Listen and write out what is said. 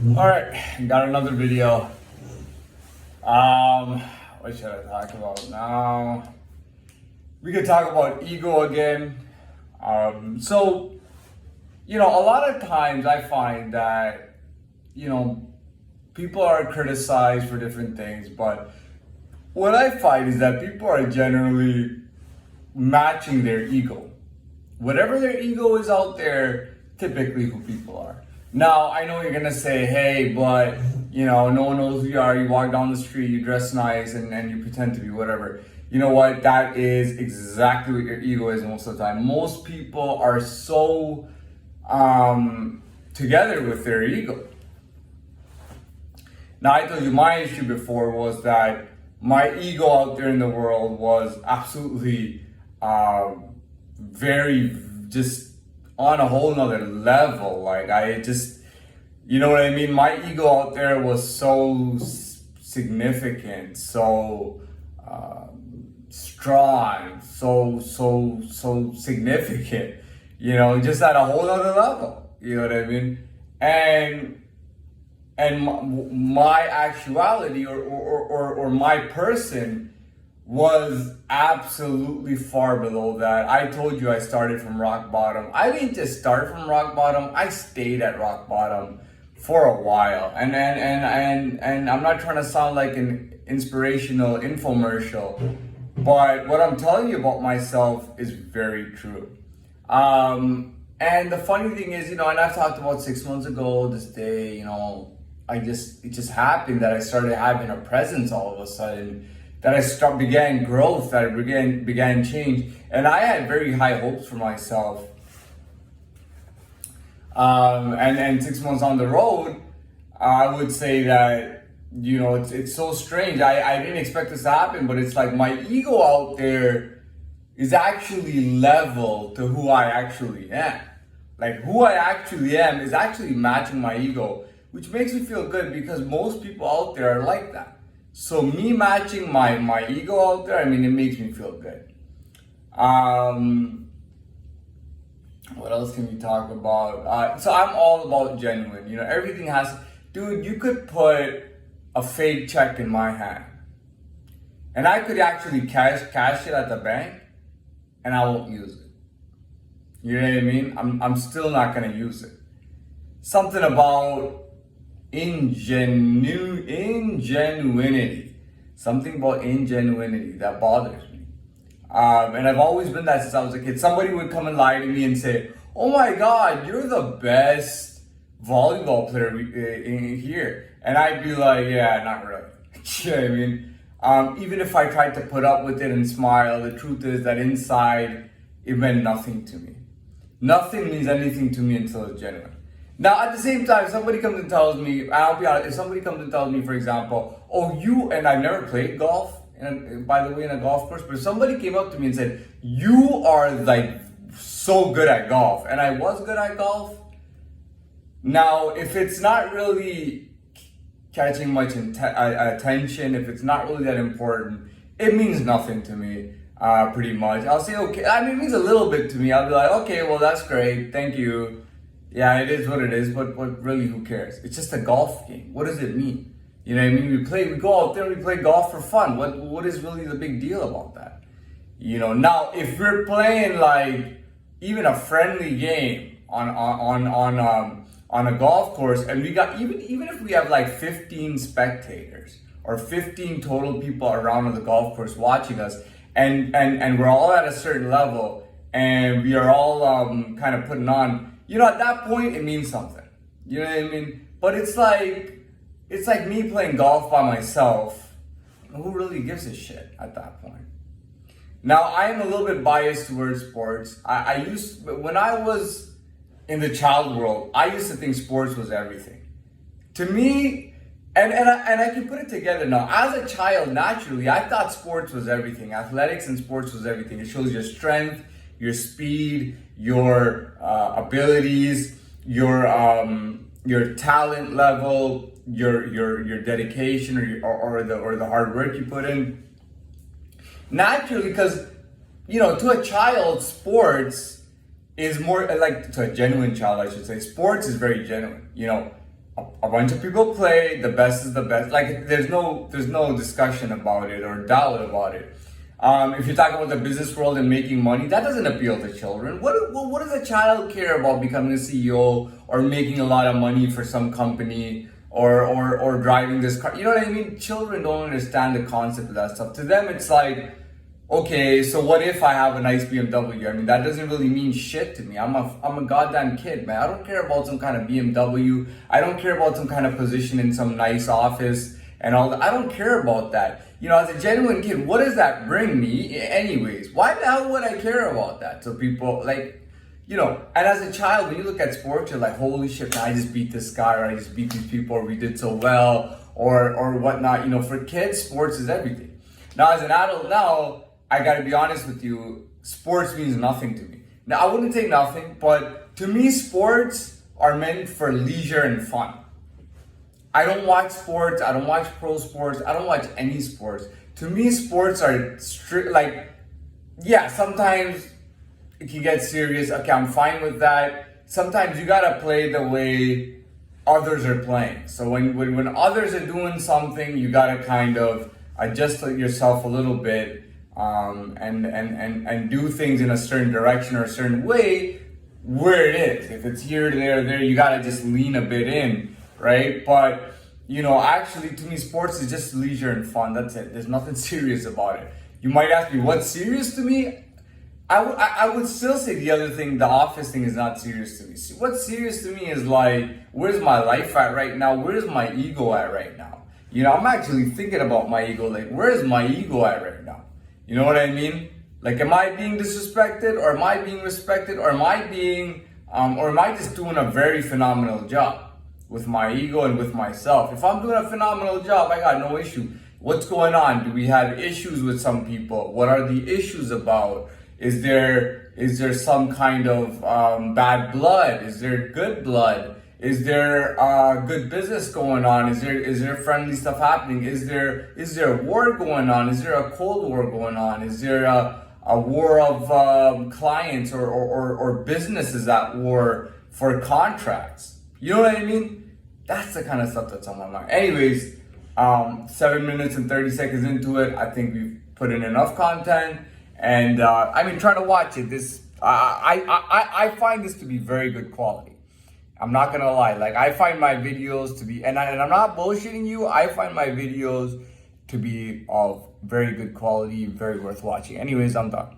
All right, got another video. What should I talk about now? We could talk about ego again. A lot of times I find that, people are criticized for different things, but what I find is that people are generally matching their ego. Whatever their ego is out there, typically who people are. Now, I know you're gonna say, hey, but no one knows who you are. You walk down the street, you dress nice, and you pretend to be whatever. You know what? That is exactly what your ego is most of the time. Most people are so together with their ego. Now, I told you my issue before was that my ego out there in the world was absolutely very just on a whole nother level. Like I just, you know what I mean? My ego out there was so significant, so strong, so significant, just at a whole nother level, you know what I mean? And my actuality or my person was absolutely far below that. I told you I started from rock bottom. I didn't just start from rock bottom. I stayed at rock bottom for a while. And I'm not trying to sound like an inspirational infomercial, but what I'm telling you about myself is very true. And the funny thing is, and I've talked about 6 months ago, this day, it just happened that I started having a presence all of a sudden, that began growth, that I began change, and I had very high hopes for myself. And 6 months on the road, I would say that it's so strange. I didn't expect this to happen, but it's like my ego out there is actually level to who I actually am. Like who I actually am is actually matching my ego, which makes me feel good because most people out there are like that. So me matching my ego out there, it makes me feel good. What else can we talk about? So I'm all about genuine. Everything has, dude, you could put a fake check in my hand and I could actually cash it at the bank and I won't use it. You know what I mean? I'm still not gonna use it. Something about ingenuity. Something about ingenuity that bothers me. And I've always been that since I was a kid. Somebody would come and lie to me and say, oh my God, you're the best volleyball player in here. And I'd be like, yeah, not really. You know what I mean? Even if I tried to put up with it and smile, the truth is that inside, it meant nothing to me. Nothing means anything to me until it's genuine. Now, at the same time, if somebody comes and tells me, I'll be honest, if somebody comes and tells me, for example, and I've never played golf, by the way, in a golf course, but if somebody came up to me and said, you are like so good at golf, and I was good at golf, now, if it's not really catching much attention, if it's not really that important, it means nothing to me, pretty much. I'll say, okay, it means a little bit to me. I'll be like, okay, well, that's great, thank you. Yeah, it is what it is, but really, who cares? It's just a golf game. What does it mean? You know what I mean? We go out there and we play golf for fun. What is really the big deal about that? Now if we're playing like even a friendly game on a golf course, and we got even if we have like 15 spectators or 15 total people around on the golf course watching us, and we're all at a certain level, and we are all kind of putting on. At that point, it means something. You know what I mean? But it's like me playing golf by myself. Who really gives a shit at that point? Now, I am a little bit biased towards sports. When I was in the child world, I used to think sports was everything. To me, and I can put it together now. As a child, naturally, I thought sports was everything. Athletics and sports was everything. It shows your strength, your speed, your abilities, your talent level, your dedication, or the hard work you put in. Naturally, because to a child, sports is more like, to a genuine child, I should say. Sports is very genuine. a bunch of people play, the best is the best. Like there's no discussion about it or doubt about it. If you're talking about the business world and making money, that doesn't appeal to children. What does a child care about becoming a CEO or making a lot of money for some company or driving this car? You know what I mean? Children don't understand the concept of that stuff. To them, it's like, okay, so what if I have a nice BMW? I mean, that doesn't really mean shit to me. I'm a goddamn kid, man. I don't care about some kind of BMW. I don't care about some kind of position in some nice office and all that. I don't care about that. You know, as a genuine kid, what does that bring me anyways? Why the hell would I care about that? So people like, you know, and as a child, when you look at sports, you're like, holy shit, man, I just beat this guy, or I just beat these people, or we did so well, or whatnot. You know, for kids, sports is everything. Now, as an adult now, I gotta be honest with you, sports means nothing to me. Now, I wouldn't say nothing, but to me, sports are meant for leisure and fun. I don't watch sports, I don't watch pro sports, I don't watch any sports. To me, sports are strict, like, yeah, sometimes it can get serious. Okay, I'm fine with that. Sometimes you gotta play the way others are playing. So when others are doing something, you gotta kind of adjust yourself a little bit. And do things in a certain direction or a certain way where it is. If it's here, there, you gotta just lean a bit in, right? But, you know, actually to me, sports is just leisure and fun. That's it. There's nothing serious about it. You might ask me, what's serious to me? I would still say the other thing, the office thing is not serious to me. See, what's serious to me is like, where's my life at right now? Where's my ego at right now? You know, I'm actually thinking about my ego, like, where's my ego at right now? You know what I mean? Like, am I being disrespected, or am I being respected, or am I just doing a very phenomenal job with my ego and with myself? If I'm doing a phenomenal job, I got no issue. What's going on? Do we have issues with some people? What are the issues about? Is there some kind of bad blood? Is there good blood? Is there good business going on? Is there friendly stuff happening? Is there war going on? Is there a cold war going on? Is there a war of clients or businesses at war for contracts? You know what I mean? That's the kind of stuff that's on my mind. Anyways, 7 minutes and 30 seconds into it, I think we've put in enough content. And I mean, try to watch it. I find this to be very good quality. I'm not gonna lie, like I find my videos to be, and I'm not bullshitting you, I find my videos to be of very good quality, very worth watching. Anyways, I'm done.